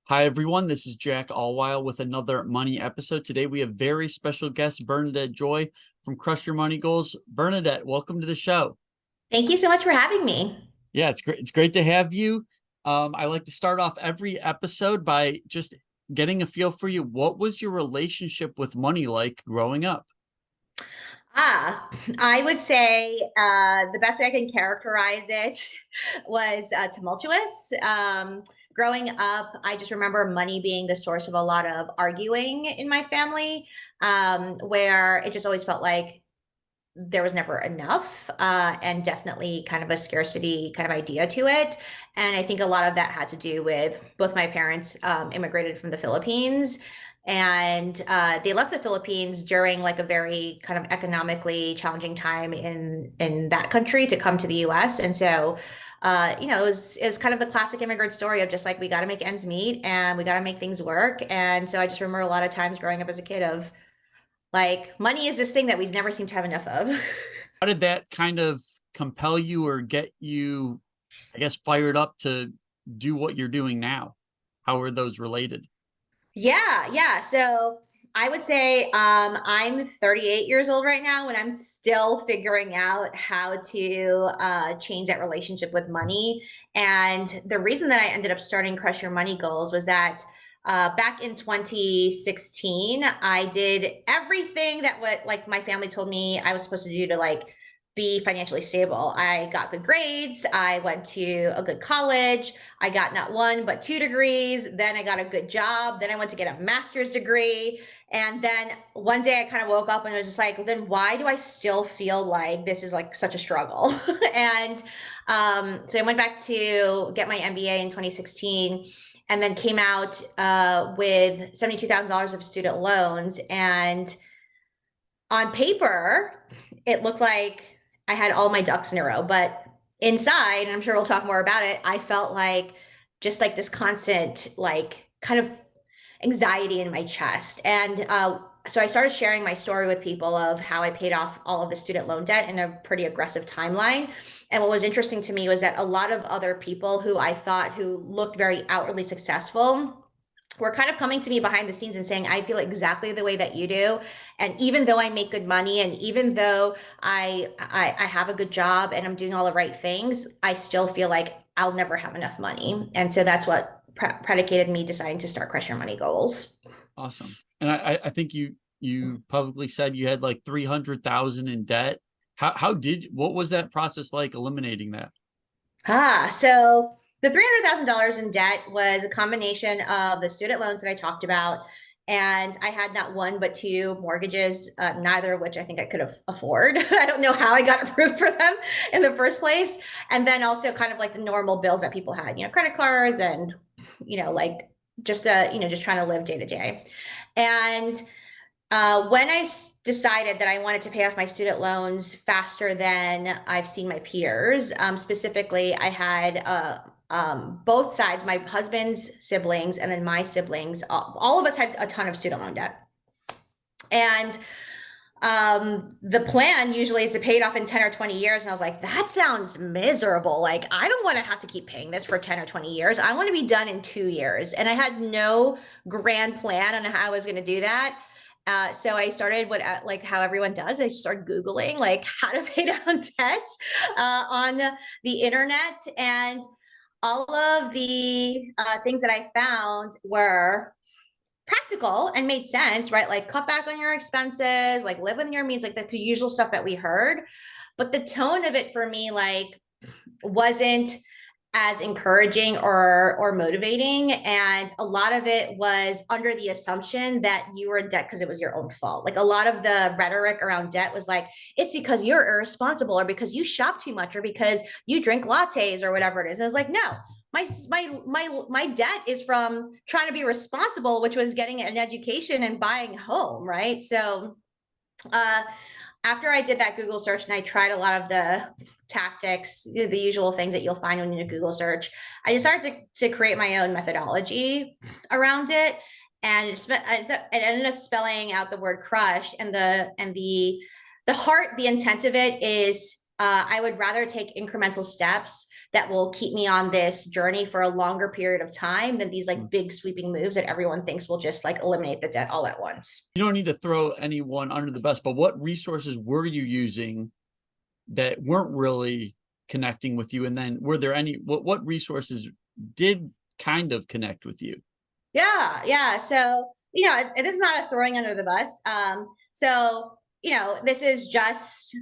Hi, everyone. This is Jack Allwile with another money episode. Today, we have very special guest, Bernadette Joy from Crush Your Money Goals. Bernadette, welcome to the show. Thank you so much for having me. Yeah, it's great. It's great to have you. I like to start off every episode by just getting a feel for you. What was your relationship with money like growing up? I would say the best way I can characterize it was tumultuous. Growing up, I just remember money being the source of a lot of arguing in my family, where it just always felt like there was never enough, and definitely kind of a scarcity kind of idea to it. And I think a lot of that had to do with both my parents immigrated from the Philippines. And they left the Philippines during like a very kind of economically challenging time in that country to come to the U.S. And so, it was kind of the classic immigrant story of just like we got to make ends meet and we got to make things work. And so I just remember a lot of times growing up as a kid of like money is this thing that we never seem to have enough of. How did that kind of compel you or get you, I guess, fired up to do what you're doing now? How are those related? Yeah. So I would say I'm 38 years old right now, and I'm still figuring out how to change that relationship with money. And the reason that I ended up starting Crush Your Money Goals was that back in 2016, I did everything that what like my family told me I was supposed to do to like be financially stable. I got good grades. I went to a good college. I got not one, but two degrees. Then I got a good job. Then I went to get a master's degree. And then one day I kind of woke up and was just like, well, then why do I still feel like this is like such a struggle? And so I went back to get my MBA in 2016 and then came out with $72,000 of student loans. And on paper, it looked like I had all my ducks in a row, but inside, and I'm sure we'll talk more about it, I felt like just like this constant, like kind of anxiety in my chest. And so I started sharing my story with people of how I paid off all of the student loan debt in a pretty aggressive timeline. And what was interesting to me was that a lot of other people who I thought who looked very outwardly successful were kind of coming to me behind the scenes and saying, I feel exactly the way that you do. And even though I make good money and even though I have a good job and I'm doing all the right things, I still feel like I'll never have enough money. And so that's what predicated me deciding to start Crush Your Money Goals. Awesome. And I think you publicly said you had like 300,000 in debt. What was that process like eliminating that? So the $300,000 in debt was a combination of the student loans that I talked about. And I had not one, but two mortgages, neither of which I think I could afford. I don't know how I got approved for them in the first place. And then also kind of like the normal bills that people had, credit cards and, like just just trying to live day to day. And when I decided that I wanted to pay off my student loans faster than I've seen my peers, specifically, I had both sides, my husband's siblings and then my siblings, all of us had a ton of student loan debt. And the plan usually is to pay it off in 10 or 20 years. And I was like, that sounds miserable. Like, I don't want to have to keep paying this for 10 or 20 years. I want to be done in 2 years. And I had no grand plan on how I was going to do that. So I started like how everyone does. I started Googling like how to pay down debt on the internet. And all of the things that I found were practical and made sense, right? Like cut back on your expenses, like live within your means, like the usual stuff that we heard. But the tone of it for me, like, wasn't as encouraging or motivating. And a lot of it was under the assumption that you were in debt because it was your own fault. Like a lot of the rhetoric around debt was like, it's because you're irresponsible or because you shop too much or because you drink lattes or whatever it is. And I was like, no, my debt is from trying to be responsible, which was getting an education and buying a home, right? So uh after I did that Google search and I tried a lot of the tactics, the usual things that you'll find when you do a Google search, I decided to create my own methodology around it. And it ended up spelling out the word crush and the heart, the intent of it is I would rather take incremental steps that will keep me on this journey for a longer period of time than these like big sweeping moves that everyone thinks will just like eliminate the debt all at once. You don't need to throw anyone under the bus, but what resources were you using that weren't really connecting with you? And then were there any, what resources did kind of connect with you? Yeah. So, it is not a throwing under the bus. This is just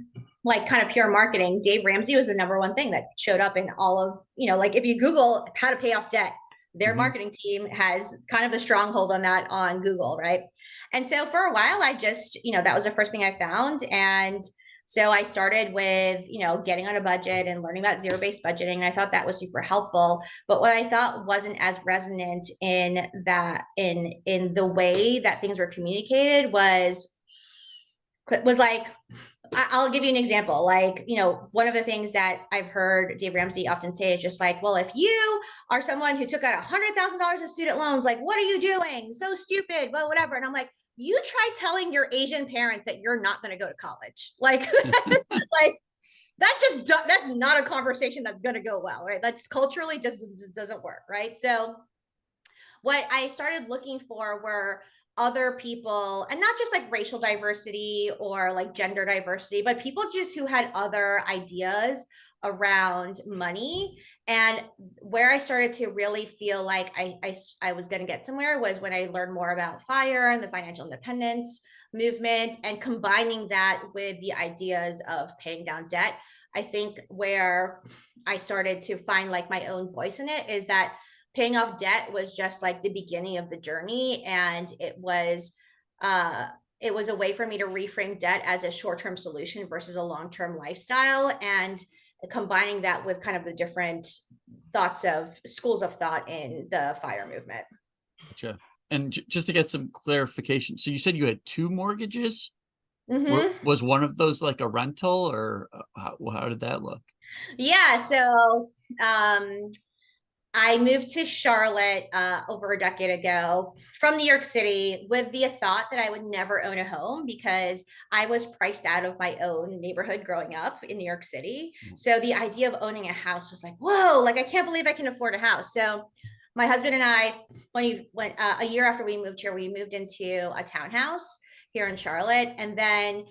like kind of pure marketing. Dave Ramsey was the number one thing that showed up in all of, like if you Google how to pay off debt, their marketing team has kind of a stronghold on that on Google, right? And so for a while, I just, that was the first thing I found. And so I started with, getting on a budget and learning about zero-based budgeting. And I thought that was super helpful. But what I thought wasn't as resonant in that, in the way that things were communicated was like, I'll give you an example. Like, one of the things that I've heard Dave Ramsey often say is just like, well, if you are someone who took out $100,000 in student loans, like, what are you doing? So stupid, well, whatever. And I'm like, you try telling your Asian parents that you're not going to go to college. Like, like that's not a conversation that's going to go well, right? That just culturally just doesn't work, right? So what I started looking for were other people, and not just like racial diversity or like gender diversity, but people just who had other ideas around money. And where I started to really feel like I was going to get somewhere was when I learned more about FIRE and the financial independence movement, and combining that with the ideas of paying down debt. I think where I started to find like my own voice in it is that paying off debt was just like the beginning of the journey. And it was a way for me to reframe debt as a short-term solution versus a long-term lifestyle, and combining that with kind of the different thoughts of schools of thought in the FIRE movement. Gotcha. And just to get some clarification, so you said you had two mortgages? Was one of those like a rental, or how did that look? Yeah. So I moved to Charlotte over a decade ago from New York City with the thought that I would never own a home because I was priced out of my own neighborhood growing up in New York City. So the idea of owning a house was like, whoa, like I can't believe I can afford a house. So my husband and I, when a year after we moved here, we moved into a townhouse here in Charlotte. And then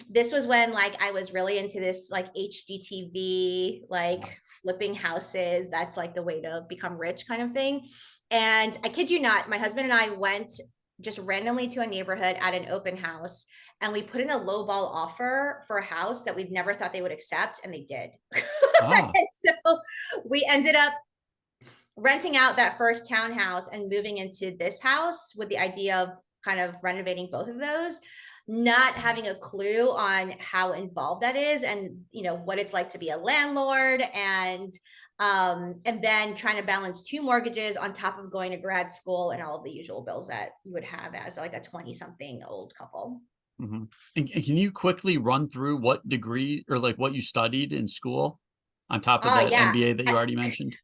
this was when like I was really into this like HGTV, like flipping houses, that's like the way to become rich kind of thing. And I kid you not, my husband and I went just randomly to a neighborhood at an open house, and we put in a lowball offer for a house that we'd never thought they would accept, and they did. And so we ended up renting out that first townhouse and moving into this house with the idea of kind of renovating both of those, not having a clue on how involved that is, and what it's like to be a landlord, and then trying to balance two mortgages on top of going to grad school and all of the usual bills that you would have as like a 20-something old couple. And can you quickly run through what degree or like what you studied in school on top of that MBA that you already mentioned?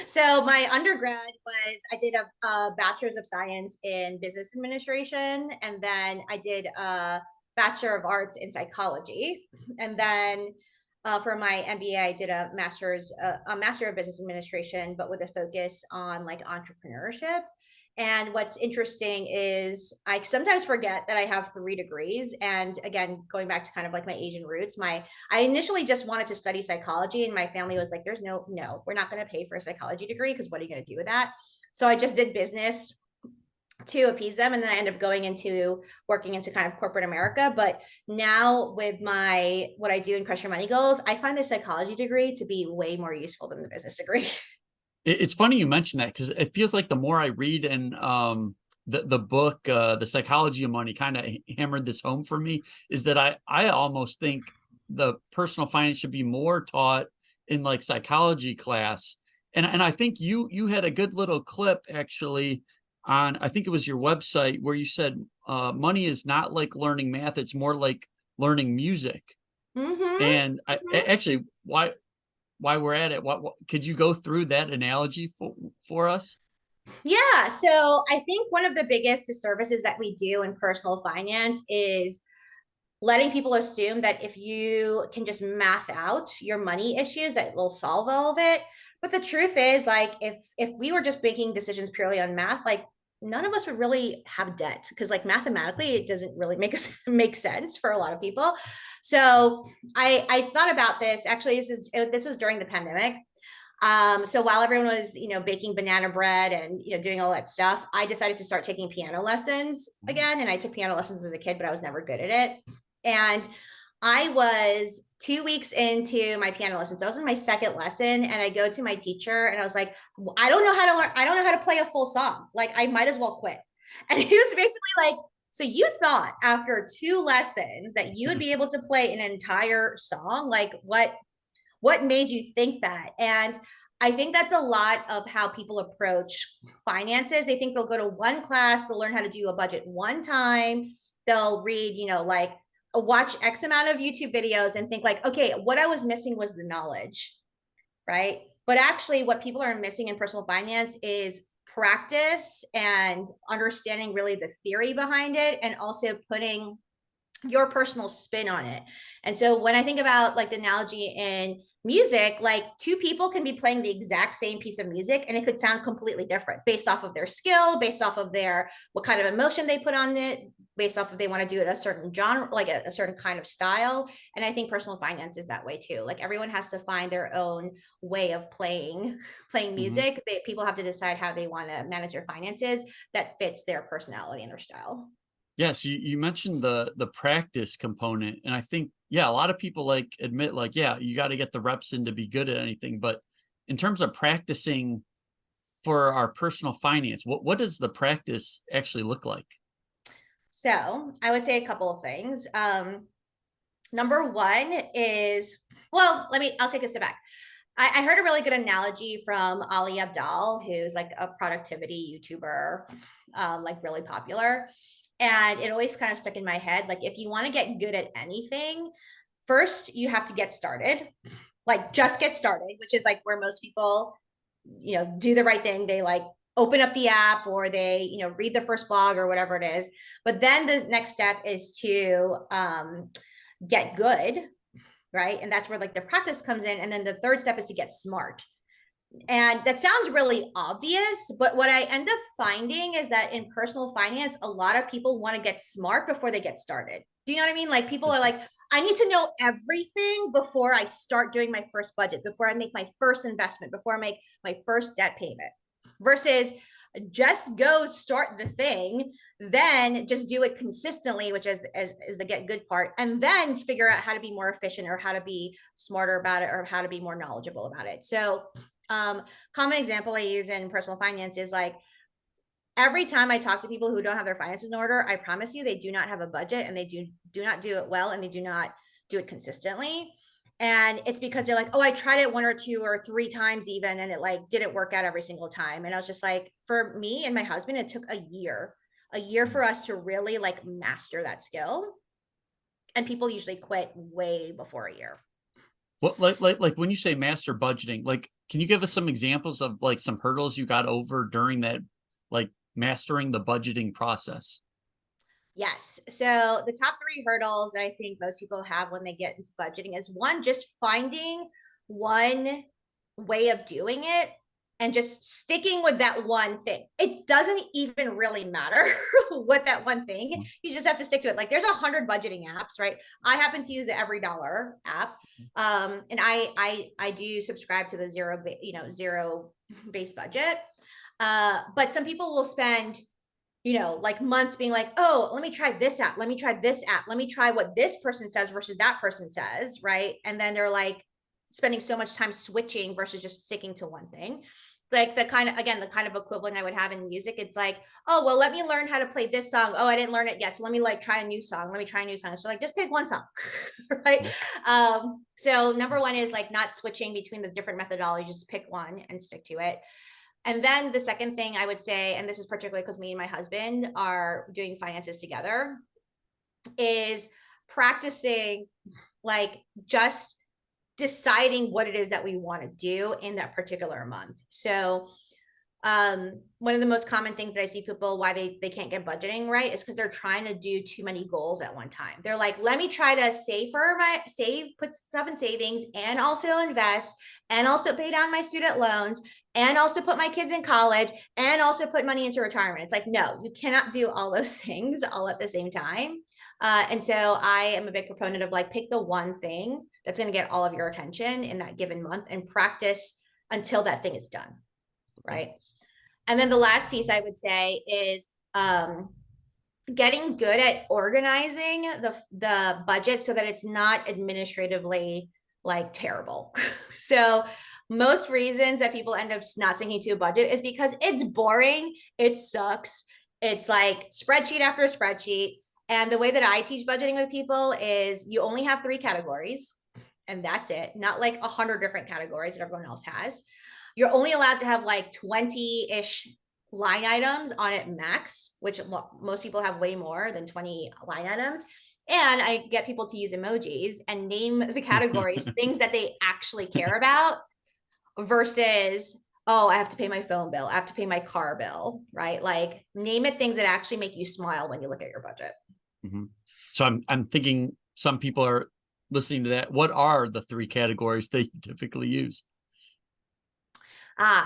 So my undergrad was, I did a bachelor's of science in business administration, and then I did a bachelor of arts in psychology, and then for my MBA I did a master of business administration, but with a focus on like entrepreneurship. And what's interesting is I sometimes forget that I have 3 degrees. And again, going back to kind of like my Asian roots, I initially just wanted to study psychology, and my family was like, there's no, we're not going to pay for a psychology degree because what are you going to do with that? So I just did business to appease them. And then I ended up working into kind of corporate America. But now with what I do in Crush Your Money Goals, I find the psychology degree to be way more useful than the business degree. It's funny you mentioned that, because it feels like the more I read, and the book, The Psychology of Money, kind of hammered this home for me, is that I almost think the personal finance should be more taught in like psychology class. And I think you had a good little clip actually on, I think it was your website, where you said money is not like learning math, it's more like learning music. And actually, why we're at it, what could you go through that analogy for us? Yeah. So I think one of the biggest disservices that we do in personal finance is letting people assume that if you can just math out your money issues, that will solve all of it. But the truth is, like, if we were just making decisions purely on math, like none of us would really have debt, because like mathematically it doesn't really make sense for a lot of people. So I thought about this. Actually, this was during the pandemic. So while everyone was, baking banana bread and, doing all that stuff, I decided to start taking piano lessons again. And I took piano lessons as a kid, but I was never good at it. And I was 2 weeks into my piano lessons. That was in my second lesson. And I go to my teacher and I was like, I don't know how to learn. I don't know how to play a full song. Like, I might as well quit. And he was basically like, so you thought after 2 lessons that you would be able to play an entire song? Like, what made you think that? And I think that's a lot of how people approach finances. They think they'll go to one class, they'll learn how to do a budget one time, they'll read, like watch X amount of YouTube videos and think like, okay, what I was missing was the knowledge, right? But actually, what people are missing in personal finance is practice and understanding really the theory behind it, and also putting your personal spin on it. And so when I think about like the analogy in music, like two people can be playing the exact same piece of music and it could sound completely different based off of their skill, based off of their what kind of emotion they put on it, based off if they want to do it a certain genre, like a certain kind of style. And I think personal finance is that way too. Like everyone has to find their own way of playing music. People have to decide how they want to manage their finances that fits their personality and their style. Yes, you mentioned the practice component, and I think, yeah, a lot of people like admit like, yeah, you got to get the reps in to be good at anything. But in terms of practicing for our personal finance, what does the practice actually look like? So I would say a couple of things. Number one is, well, I'll take a step back. I heard a really good analogy from Ali Abdal, who's like a productivity YouTuber, like really popular. And it always kind of stuck in my head. Like, if you want to get good at anything, first you have to get started, like just get started, which is like where most people, do the right thing. They like open up the app, or they, read the first blog or whatever it is. But then the next step is to get good, right? And that's where like the practice comes in. And then the third step is to get smart. And that sounds really obvious, but what I end up finding is that in personal finance, a lot of people want to get smart before they get started. Do you know what I mean? Like, people are like, I need to know everything before I start doing my first budget, before I make my first investment, before I make my first debt payment, versus just go start the thing, then just do it consistently, which is the get good part, and then figure out how to be more efficient, or how to be smarter about it, or how to be more knowledgeable about it. So common example I use in personal finance is like, every time I talk to people who don't have their finances in order, I promise you they do not have a budget, and they do not do it well, and they do not do it consistently. And it's because they're like, oh, I tried it 1 or 2 or 3 times even, and it like didn't work out every single time. And I was just like, for me and my husband, it took a year for us to really like master that skill. And people usually quit way before a year. What like when you say master budgeting, like, can you give us some examples of like some hurdles you got over during that, like mastering the budgeting process? Yes. So the top 3 hurdles that I think most people have when they get into budgeting is, one, just finding one way of doing it and just sticking with that one thing. It doesn't even really matter what that one thing. You just have to stick to it. Like, there's 100 budgeting apps, right? I happen to use the EveryDollar app, and I do subscribe to the zero base budget. But some people will spend, like months being like, oh, let me try this app. Let me try this app. Let me try what this person says versus that person says. Right. And then they're like spending so much time switching versus just sticking to one thing. Like the kind of equivalent I would have in music. It's like, oh, well, let me learn how to play this song. Oh, I didn't learn it yet. So let me like try a new song. Let me try a new song. So like, just pick one song. Right. So number one is like not switching between the different methodologies, just pick one and stick to it. And then the second thing I would say, and this is particularly because me and my husband are doing finances together, is practicing like just deciding what it is that we want to do in that particular month. So one of the most common things that I see people why they can't get budgeting right is because they're trying to do too many goals at one time. They're like, let me try to put stuff in savings and also invest and also pay down my student loans and also put my kids in college and also put money into retirement. It's like, no, you cannot do all those things all at the same time. And so I am a big proponent of like, pick the one thing that's going to get all of your attention in that given month and practice until that thing is done. Right. And then the last piece I would say is getting good at organizing the budget so that it's not administratively like terrible. So most reasons that people end up not sticking to a budget is because it's boring, it sucks. It's like spreadsheet after spreadsheet. And the way that I teach budgeting with people is you only have 3 categories and that's it. Not like 100 different categories that everyone else has. You're only allowed to have like 20-ish line items on it max, which most people have way more than 20 line items. And I get people to use emojis and name the categories, things that they actually care about versus, oh, I have to pay my phone bill. I have to pay my car bill, right? Like name it things that actually make you smile when you look at your budget. Mm-hmm. So I'm thinking some people are listening to that. What are the 3 categories they typically use? I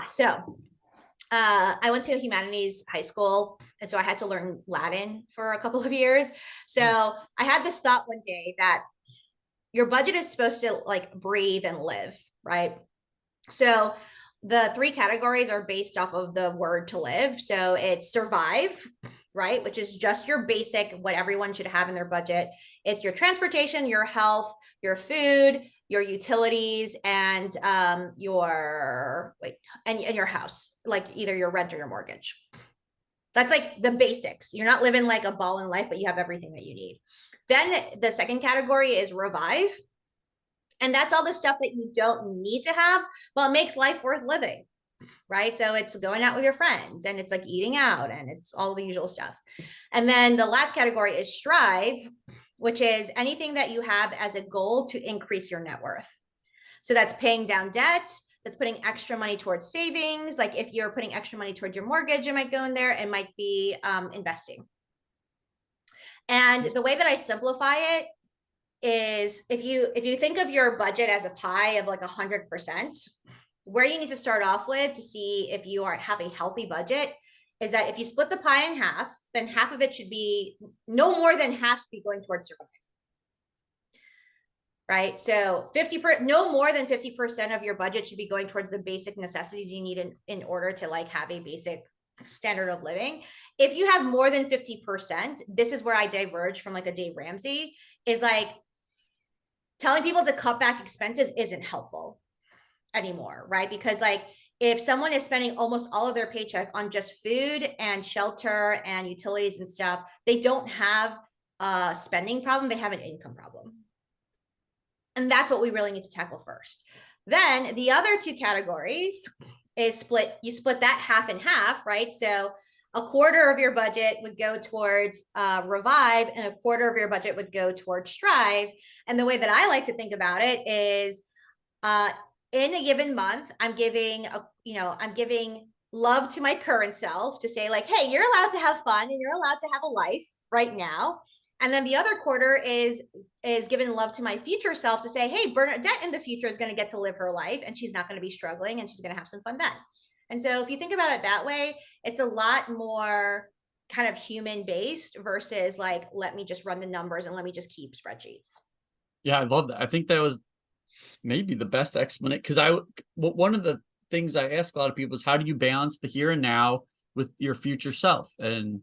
went to a humanities high school, and so I had to learn Latin for a couple of years. So I had this thought one day that your budget is supposed to like breathe and live, right? So the 3 categories are based off of the word to live. So it's survive, right? Which is just your basic, what everyone should have in their budget. It's your transportation, your health, your food, your utilities, and your house, like either your rent or your mortgage. That's like the basics. You're not living like a ball in life, but you have everything that you need. Then the second category is revive. And that's all the stuff that you don't need to have, but it makes life worth living, right? So it's going out with your friends and it's like eating out and it's all the usual stuff. And then the last category is strive, which is anything that you have as a goal to increase your net worth. So that's paying down debt, that's putting extra money towards savings. Like if you're putting extra money towards your mortgage, it might go in there. It might be investing. And the way that I simplify it is if you think of your budget as a pie of like 100%, where you need to start off with to see if you have a healthy budget is that if you split the pie in half, then half of it should be no more than half be going towards survival. Right? So no more than 50% of your budget should be going towards the basic necessities you need in order to like have a basic standard of living. If you have more than 50%, this is where I diverge from like a Dave Ramsey, is like telling people to cut back expenses isn't helpful anymore, right? Because like if someone is spending almost all of their paycheck on just food and shelter and utilities and stuff, they don't have a spending problem, they have an income problem. And that's what we really need to tackle first. Then the other 2 categories is you split that half and half, right? So a quarter of your budget would go towards revive and a quarter of your budget would go towards strive. And the way that I like to think about it is in a given month, I'm giving love to my current self to say like, hey, you're allowed to have fun and you're allowed to have a life right now. And then the other quarter is giving love to my future self to say, hey, Bernadette in the future is going to get to live her life and she's not going to be struggling and she's going to have some fun then. And so if you think about it that way, it's a lot more kind of human based versus like, let me just run the numbers and let me just keep spreadsheets. Yeah, I love that. I think that was maybe the best explanation, because one of the things I ask a lot of people is how do you balance the here and now with your future self? And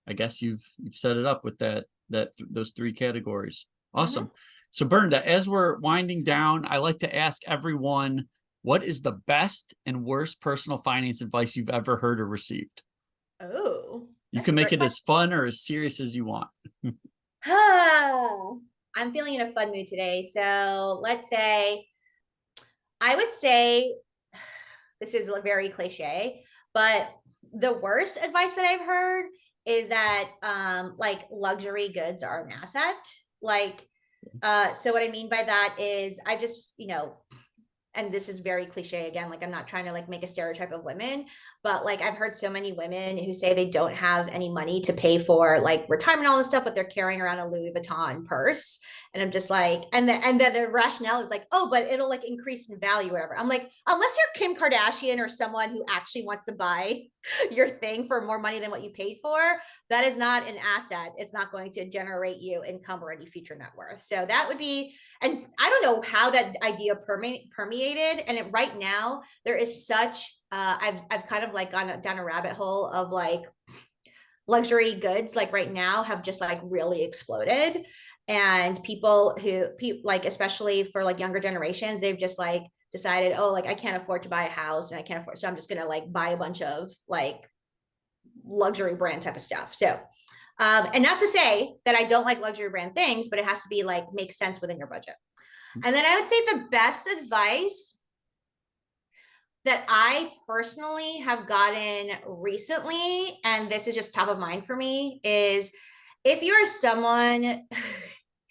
I guess you've set it up with those 3 categories. Awesome. Mm-hmm. So Bernadette, as we're winding down, I like to ask everyone, what is the best and worst personal finance advice you've ever heard or received? Oh, you can make it as fun or as serious as you want. I'm feeling in a fun mood today. So let's say, I would say, this is very cliche, but the worst advice that I've heard is that like luxury goods are an asset. Like, so what I mean by that is I just, and this is very cliche again, like I'm not trying to like make a stereotype of women, but like I've heard so many women who say they don't have any money to pay for like retirement, all this stuff, but they're carrying around a Louis Vuitton purse. And I'm just like, and then the rationale is like, oh, but it'll like increase in value, whatever. I'm like, unless you're Kim Kardashian or someone who actually wants to buy your thing for more money than what you paid for, that is not an asset. It's not going to generate you income or any future net worth. So that would be, and I don't know how that idea permeated. And right now there is such, I've kind of like gone down a rabbit hole of like luxury goods, like right now have just like really exploded. And people who like, especially for like younger generations, they've just like decided, oh, like I can't afford to buy a house and I can't afford, so I'm just gonna like buy a bunch of like luxury brand type of stuff. So and not to say that I don't like luxury brand things, but it has to be like make sense within your budget. And then I would say the best advice that I personally have gotten recently, and this is just top of mind for me, is if you're someone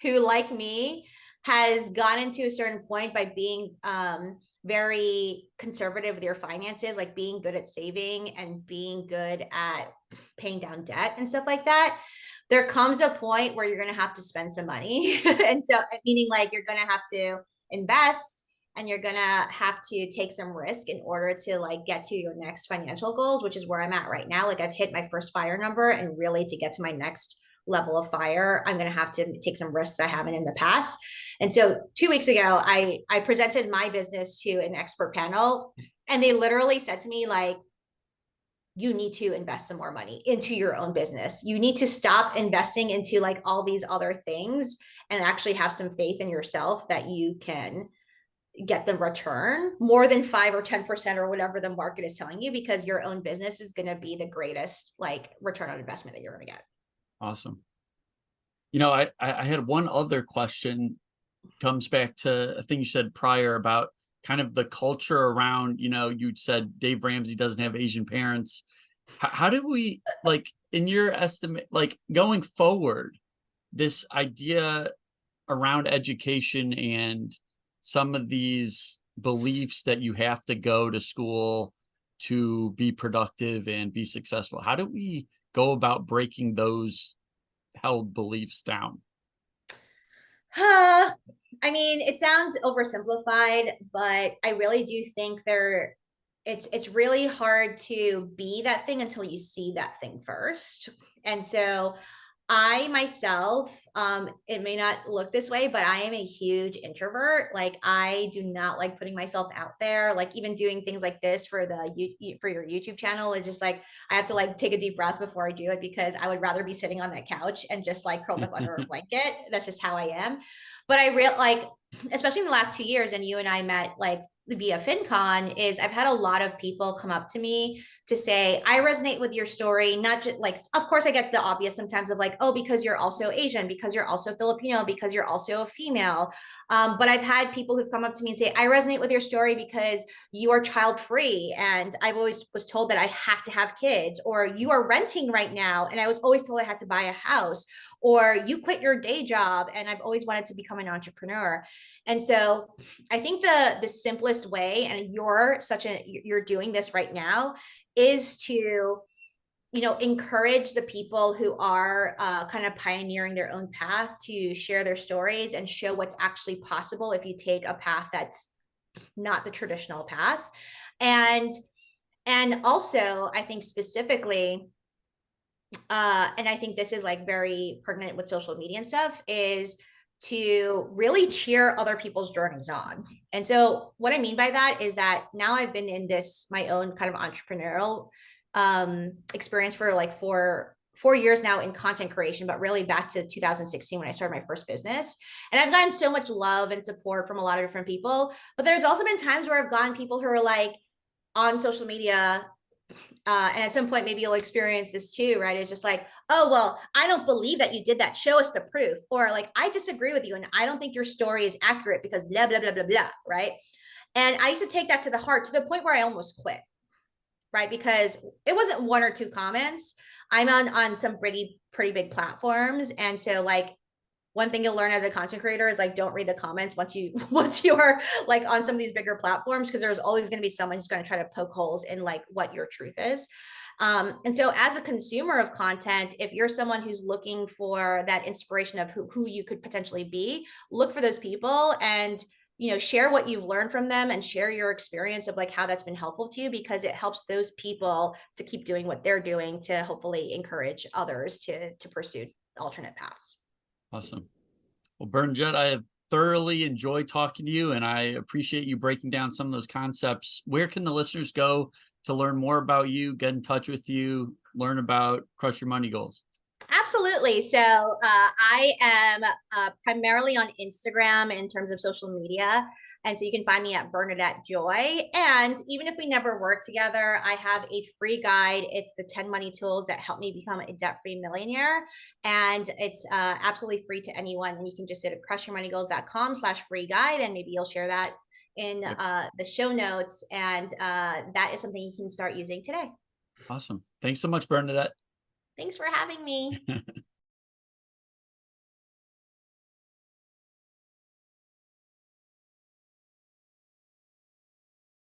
who, like me, has gotten to a certain point by being very conservative with your finances, like being good at saving and being good at paying down debt and stuff like that, there comes a point where you're going to have to spend some money. And so, meaning like you're going to have to invest and you're going to have to take some risk in order to like get to your next financial goals, which is where I'm at right now. Like I've hit my first fire number, and really to get to my next level of fire, I'm going to have to take some risks I haven't in the past. And so 2 weeks ago, I presented my business to an expert panel, and they literally said to me like, you need to invest some more money into your own business. You need to stop investing into like all these other things and actually have some faith in yourself that you can get the return more than 5 or 10% or whatever the market is telling you, because your own business is going to be the greatest like return on investment that you're going to get. Awesome. You know, I had one other question, comes back to a thing you said prior about kind of the culture around, you know, you said Dave Ramsey doesn't have Asian parents. How do we, like, in your estimate, like going forward, this idea around education and some of these beliefs that you have to go to school to be productive and be successful, how do we go about breaking those held beliefs down? I mean, it sounds oversimplified, but I really do think it's really hard to be that thing until you see that thing first. And so I myself, it may not look this way, but I am a huge introvert. Like I do not like putting myself out there. Like even doing things like this for for your YouTube channel is just like I have to like take a deep breath before I do it, because I would rather be sitting on that couch and just like curled up under a blanket. That's just how I am. But I real like, especially in the last 2 years, and you and I met like via FinCon, is I've had a lot of people come up to me to say, I resonate with your story. Not just like, of course, I get the obvious sometimes of like, oh, because you're also Asian, because you're also Filipino, because you're also a female. But I've had people who've come up to me and say, I resonate with your story because you are child free. And I've always was told that I have to have kids, or you are renting right now. And I was always told I had to buy a house, or you quit your day job. And I've always wanted to become an entrepreneur. And so I think the simplest way, and you're doing this right now, is to encourage the people who are kind of pioneering their own path to share their stories and show what's actually possible if you take a path that's not the traditional path. And also I think specifically, and I think this is like very pertinent with social media and stuff, is to really cheer other people's journeys on. And so what I mean by that is that now I've been in this, my own kind of entrepreneurial experience for like four years now in content creation, but really back to 2016 when I started my first business. And I've gotten so much love and support from a lot of different people, but there's also been times where I've gotten people who are like on social media, and at some point maybe you'll experience this too, right? It's just like, oh, well, I don't believe that you did that, show us the proof. Or like, I disagree with you and I don't think your story is accurate because blah blah blah blah blah, right? And I used to take that to the heart, to the point where I almost quit, right? Because it wasn't one or two comments. I'm on some pretty big platforms, and so like one thing you'll learn as a content creator is like, don't read the comments once you once you're like on some of these bigger platforms, because there's always going to be someone who's going to try to poke holes in like what your truth is. And so as a consumer of content, if you're someone who's looking for that inspiration of who you could potentially be, look for those people and, you know, share what you've learned from them and share your experience of like how that's been helpful to you, because it helps those people to keep doing what they're doing to hopefully encourage others to pursue alternate paths. Awesome. Well, Bernadette, I have thoroughly enjoyed talking to you, and I appreciate you breaking down some of those concepts. Where can the listeners go to learn more about you, get in touch with you, learn about Crush Your Money Goals? Absolutely. So I am primarily on Instagram in terms of social media. And so you can find me at Bernadette Joy. And even if we never work together, I have a free guide. It's the 10 money tools that help me become a debt-free millionaire. And it's absolutely free to anyone. And you can just go to crushyourmoneygoals.com/free guide. And maybe you'll share that in the show notes. And that is something you can start using today. Awesome. Thanks so much, Bernadette. Thanks for having me.